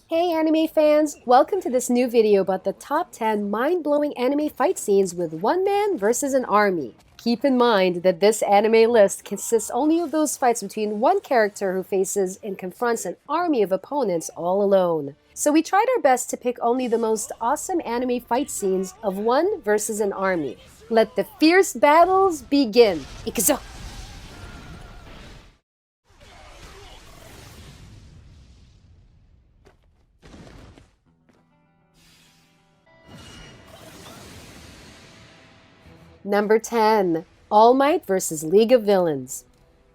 Hey anime fans! Welcome to this new video about the top 10 mind-blowing anime fight scenes with one man versus an army. Keep in mind that this anime list consists only of those fights between one character who faces and confronts an army of opponents all alone. So we tried our best to pick only the most awesome anime fight scenes of one versus an army. Let the fierce battles begin! Ikuzo! Number 10. All Might vs. League of Villains.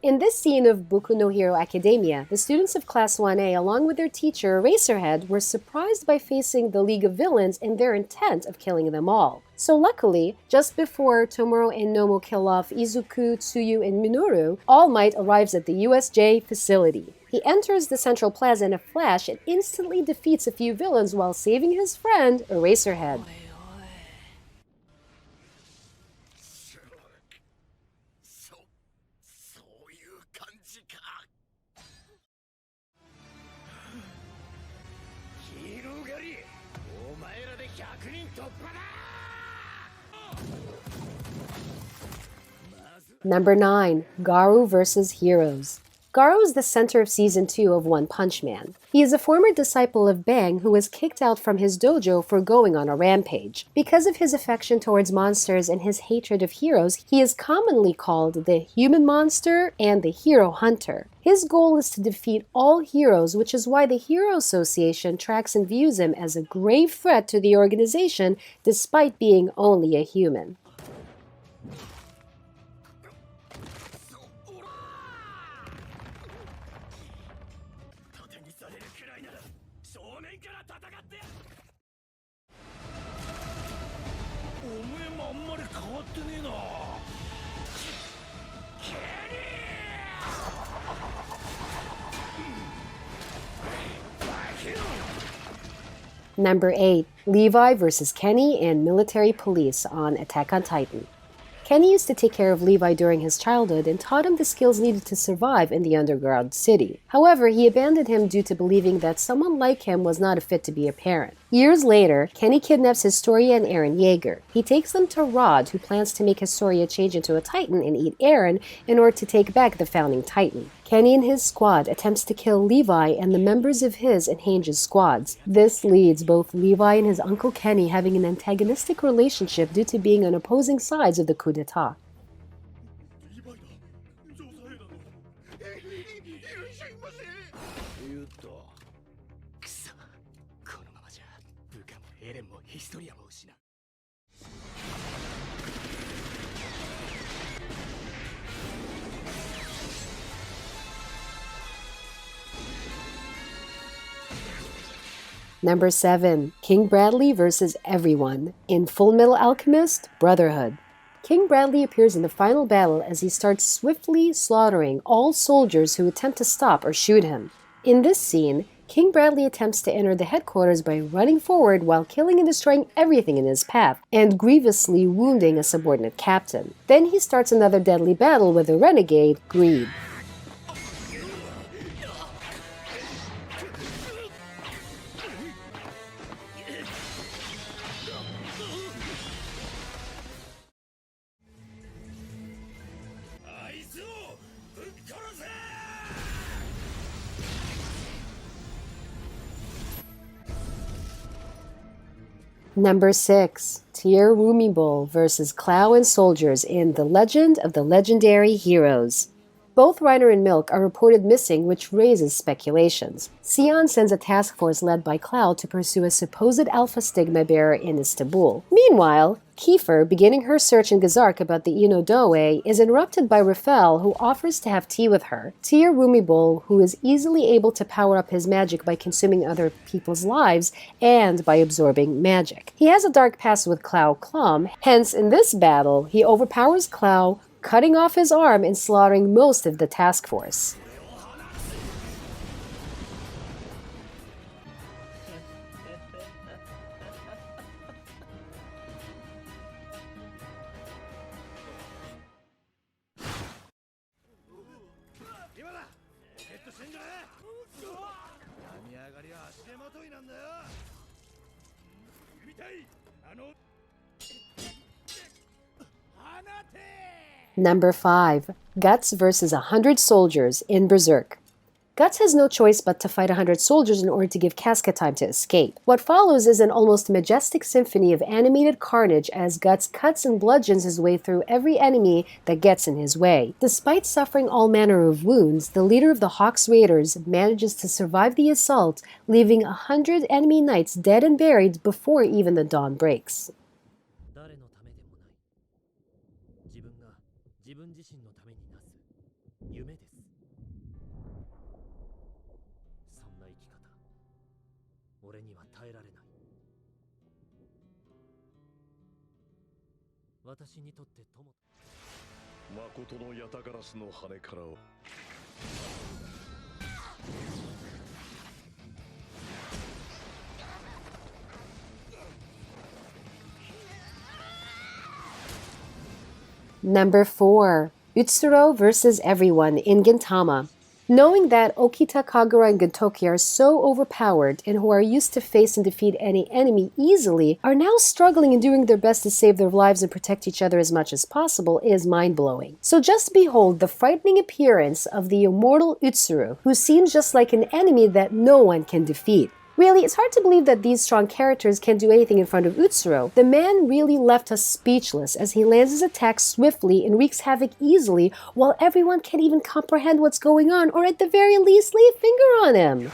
In this scene of Boku no Hero Academia, the students of Class 1A along with their teacher, Eraserhead, were surprised by facing the League of Villains in their intent of killing them all. So luckily, just before Tomoro and Nomo kill off Izuku, Tsuyu, and Minoru, All Might arrives at the USJ facility. He enters the central plaza in a flash and instantly defeats a few villains while saving his friend, Eraserhead. Number 9. Garou vs. Heroes. Garou is the center of Season 2 of One Punch Man. He is a former disciple of Bang who was kicked out from his dojo for going on a rampage. Because of his affection towards monsters and his hatred of heroes, he is commonly called the Human Monster and the Hero Hunter. His goal is to defeat all heroes, which is why the Hero Association tracks and views him as a grave threat to the organization despite being only a human. Number 8. Levi vs. Kenny and Military Police on Attack on Titan. Kenny used to take care of Levi during his childhood and taught him the skills needed to survive in the underground city. However, he abandoned him due to believing that someone like him was not a fit to be a parent. Years later, Kenny kidnaps Historia and Eren Yeager. He takes them to Rod, who plans to make Historia change into a Titan and eat Eren in order to take back the founding Titan. Kenny and his squad attempts to kill Levi and the members of his and Hange's squads. This leads both Levi and his uncle Kenny having an antagonistic relationship due to being on opposing sides of the coup d'etat. Number 7. King Bradley vs. Everyone in Full Metal Alchemist Brotherhood. King Bradley appears in the final battle as he starts swiftly slaughtering all soldiers who attempt to stop or shoot him. In this scene, King Bradley attempts to enter the headquarters by running forward while killing and destroying everything in his path, and grievously wounding a subordinate captain. Then he starts another deadly battle with the renegade, Greed. Number 6. Tier Rumibol vs. Clow and soldiers in The Legend of the Legendary Heroes. Both Reiner and Milk are reported missing, which raises speculations. Sion sends a task force led by Cloud to pursue a supposed Alpha Stigma bearer in Istanbul. Meanwhile, Kiefer, beginning her search in Gazark about the Inodoe, is interrupted by Raphael, who offers to have tea with her. Tier Rumibol, who is easily able to power up his magic by consuming other people's lives and by absorbing magic. He has a dark past with Clow Klum, hence in this battle, he overpowers Clow, cutting off his arm and slaughtering most of the task force. Number 5. Guts versus 100 soldiers in Berserk. Guts has no choice but to fight 100 soldiers in order to give Casca time to escape. What follows is an almost majestic symphony of animated carnage as Guts cuts and bludgeons his way through every enemy that gets in his way. Despite suffering all manner of wounds, the leader of the Hawk's Raiders manages to survive the assault, leaving 100 enemy knights dead and buried before even the dawn breaks. Number 4. Utsuro versus everyone in Gintama. Knowing that Okita, Kagura, and Gintoki are so overpowered and who are used to face and defeat any enemy easily are now struggling and doing their best to save their lives and protect each other as much as possible is mind-blowing. So just behold the frightening appearance of the immortal Utsuro, who seems just like an enemy that no one can defeat. Really, it's hard to believe that these strong characters can do anything in front of Utsuro. The man really left us speechless as he lands his attacks swiftly and wreaks havoc easily while everyone can't even comprehend what's going on or at the very least lay a finger on him.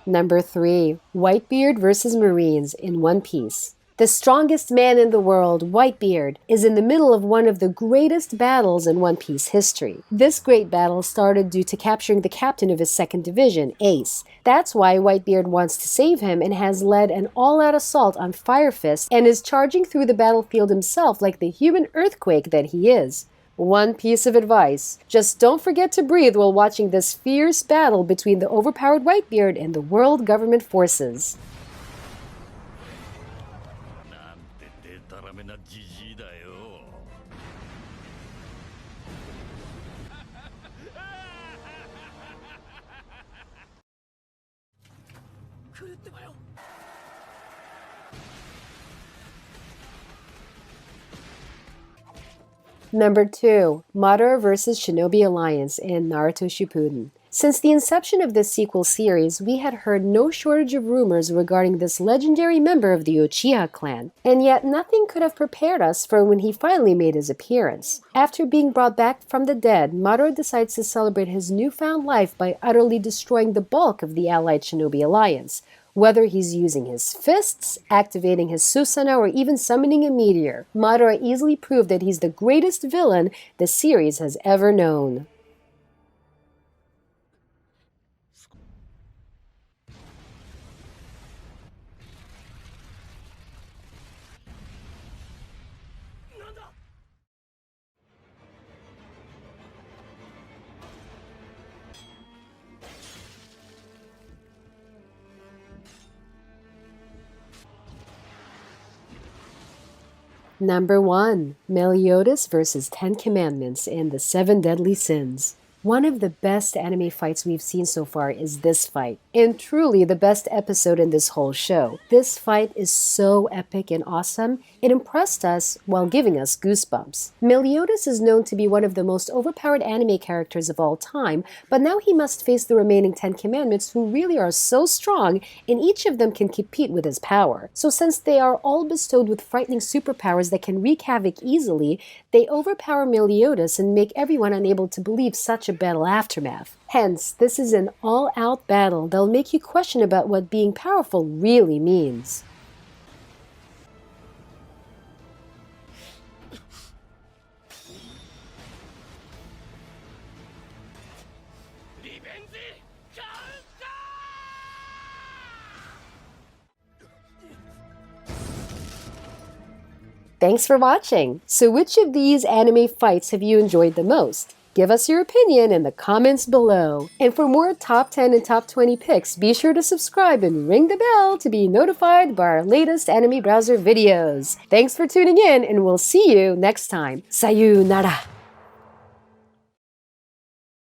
Number 3. Whitebeard versus Marines in One Piece. The strongest man in the world, Whitebeard, is in the middle of one of the greatest battles in One Piece history. This great battle started due to capturing the captain of his second division, Ace. That's why Whitebeard wants to save him and has led an all-out assault on Fire Fist and is charging through the battlefield himself like the human earthquake that he is. One piece of advice: just don't forget to breathe while watching this fierce battle between the overpowered Whitebeard and the world government forces. Number 2. Madara vs. Shinobi Alliance in Naruto Shippuden. Since the inception of this sequel series, we had heard no shortage of rumors regarding this legendary member of the Uchiha clan, and yet nothing could have prepared us for when he finally made his appearance. After being brought back from the dead, Madara decides to celebrate his newfound life by utterly destroying the bulk of the allied Shinobi Alliance. Whether he's using his fists, activating his Susanoo, or even summoning a meteor, Madara easily proved that he's the greatest villain the series has ever known. Number 1. Meliodas vs. Ten Commandments in the Seven Deadly Sins. One of the best anime fights we've seen so far is this fight, and truly the best episode in this whole show. This fight is so epic and awesome, it impressed us while giving us goosebumps. Meliodas is known to be one of the most overpowered anime characters of all time, but now he must face the remaining 10 commandments who really are so strong, and each of them can compete with his power. So since they are all bestowed with frightening superpowers that can wreak havoc easily, they overpower Meliodas and make everyone unable to believe such a battle aftermath. Hence, this is an all-out battle that'll make you question about what being powerful really means. Thanks for watching! So which of these anime fights have you enjoyed the most? Give us your opinion in the comments below. And for more top 10 and top 20 picks, be sure to subscribe and ring the bell to be notified by our latest anime browser videos. Thanks for tuning in, and we'll see you next time. Sayonara!